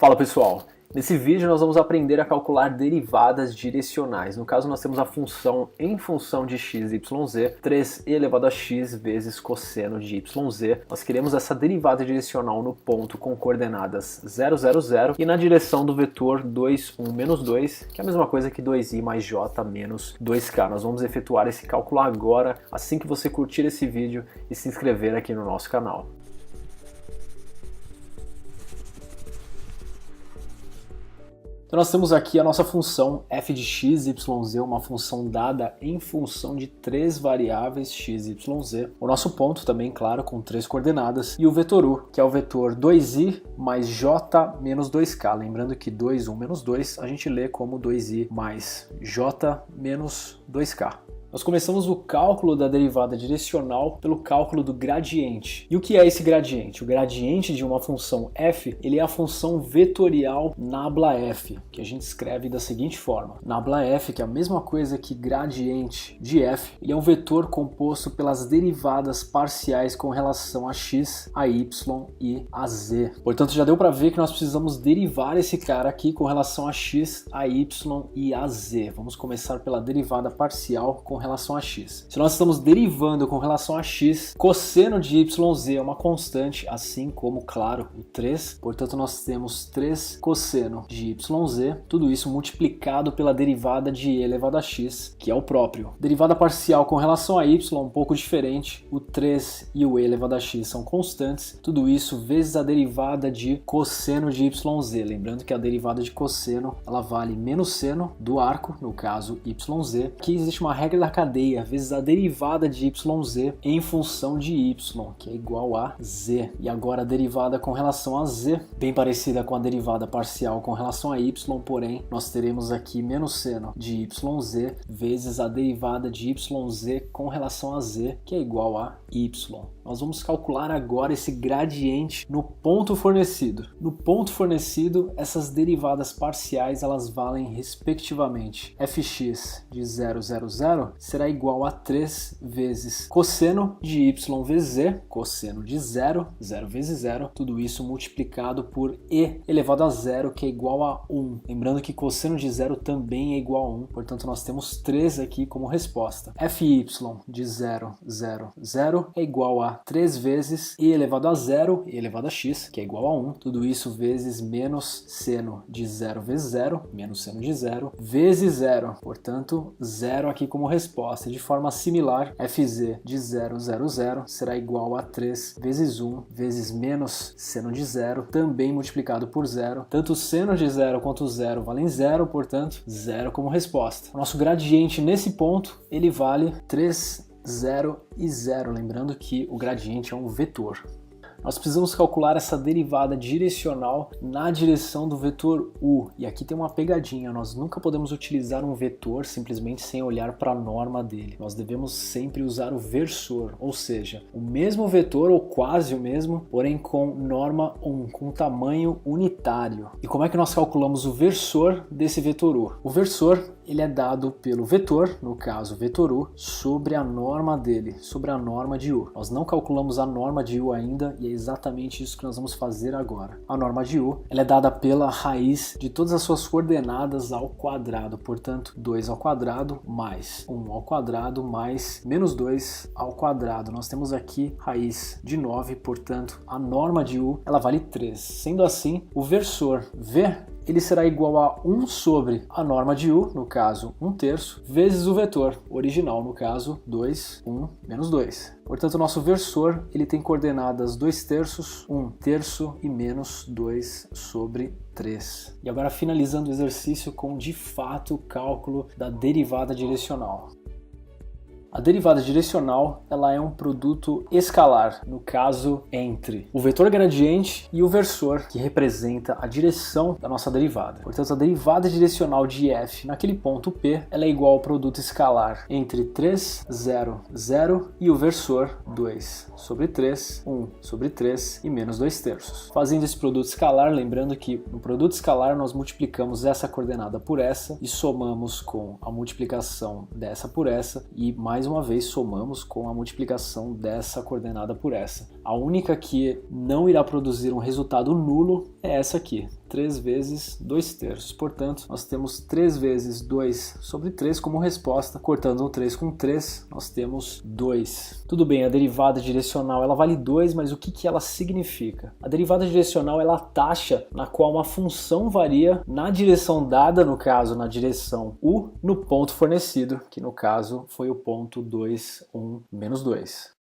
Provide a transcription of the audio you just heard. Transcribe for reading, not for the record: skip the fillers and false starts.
Fala pessoal, nesse vídeo nós vamos aprender a calcular derivadas direcionais. No caso nós temos a função em função de x, y, z, 3e elevado a x vezes cosseno de y, z. Nós queremos essa derivada direcional no ponto com coordenadas 0, 0, 0 e na direção do vetor 2, 1, menos 2, que é a mesma coisa que 2i mais j menos 2k. Nós vamos efetuar esse cálculo agora, assim que você curtir esse vídeo e se inscrever aqui no nosso canal. Então nós temos aqui a nossa função f de x, y, z, uma função dada em função de três variáveis x, y, z. O nosso ponto também, claro, com três coordenadas. E o vetor u, que é o vetor 2i mais j menos 2k. Lembrando que 2, 1, menos 2 a gente lê como 2i mais j menos 2k. Nós começamos o cálculo da derivada direcional pelo cálculo do gradiente. E o que é esse gradiente? O gradiente de uma função f, ele é a função vetorial nabla f, que a gente escreve da seguinte forma. Nabla f, que é a mesma coisa que gradiente de f, ele é um vetor composto pelas derivadas parciais com relação a x, a y e a z. Portanto, já deu para ver que nós precisamos derivar esse cara aqui com relação a x, a y e a z. Vamos começar pela derivada parcial com relação a x. Se nós estamos derivando com relação a x, cosseno de yz é uma constante, assim como, claro, o 3. Portanto, nós temos 3 cosseno de yz, tudo isso multiplicado pela derivada de e elevado a x, que é o próprio. Derivada parcial com relação a y, um pouco diferente, o 3 e o e elevado a x são constantes, tudo isso vezes a derivada de cosseno de yz. Lembrando que a derivada de cosseno, ela vale menos seno do arco, no caso yz. Aqui existe uma regra da cadeia, vezes a derivada de yz em função de y, que é igual a z. E agora a derivada com relação a z, bem parecida com a derivada parcial com relação a y, porém nós teremos aqui menos seno de yz vezes a derivada de yz com relação a z, que é igual a y. Nós vamos calcular agora esse gradiente no ponto fornecido. No ponto fornecido, essas derivadas parciais elas valem respectivamente fx de 0, 0, 0 será igual a 3 vezes cosseno de y vezes z, cosseno de 0, 0 vezes 0, tudo isso multiplicado por e elevado a 0, que é igual a 1. Lembrando que cosseno de 0 também é igual a 1, portanto nós temos 3 aqui como resposta. Fy de 0, 0, 0 é igual a 3 vezes e elevado a 0, e elevado a x, que é igual a 1, tudo isso vezes menos seno de 0 vezes 0, menos seno de 0, vezes 0, portanto 0 aqui como resposta. De forma similar, fz de 0, 0, 0 será igual a 3 vezes 1 vezes menos seno de 0, também multiplicado por 0. Tanto seno de 0 quanto 0 valem 0, portanto 0 como resposta. O nosso gradiente nesse ponto, ele vale 3, 0 e 0, lembrando que o gradiente é um vetor. Nós precisamos calcular essa derivada direcional na direção do vetor u. E aqui tem uma pegadinha, nós nunca podemos utilizar um vetor simplesmente sem olhar para a norma dele. Nós devemos sempre usar o versor, ou seja, o mesmo vetor ou quase o mesmo, porém com norma 1, com tamanho unitário. E como é que nós calculamos o versor desse vetor u? O versor, ele é dado pelo vetor, no caso vetor u, sobre a norma dele, sobre a norma de u. Nós não calculamos a norma de u ainda e é exatamente isso que nós vamos fazer agora. A norma de u, ela é dada pela raiz de todas as suas coordenadas ao quadrado, portanto 2 ao quadrado mais 1 ao quadrado mais menos 2 ao quadrado. Nós temos aqui raiz de 9, portanto a norma de u, ela vale 3. Sendo assim, o versor v, ele será igual a 1 sobre a norma de u, no caso 1/3, vezes o vetor original, no caso 2, 1, menos 2. Portanto, o nosso versor, ele tem coordenadas 2/3, 1/3 e menos 2 sobre 3. E agora finalizando o exercício com, de fato, o cálculo da derivada direcional. A derivada direcional, ela é um produto escalar, no caso entre o vetor gradiente e o versor, que representa a direção da nossa derivada. Portanto, a derivada direcional de f naquele ponto P, ela é igual ao produto escalar entre 3, 0, 0 e o versor 2 sobre 3, 1 sobre 3 e menos 2/3. Fazendo esse produto escalar, lembrando que no produto escalar nós multiplicamos essa coordenada por essa e somamos com a multiplicação dessa por essa e mais uma vez somamos com a multiplicação dessa coordenada por essa. A única que não irá produzir um resultado nulo é essa aqui. 3 vezes 2/3. Portanto, nós temos 3 vezes 2 sobre 3 como resposta. Cortando o 3 com 3, nós temos 2. Tudo bem, a derivada direcional ela vale 2, mas o que ela significa? A derivada direcional ela é a taxa na qual uma função varia na direção dada, no caso, na direção U, no ponto fornecido, que no caso foi o ponto 2, 1, menos 2.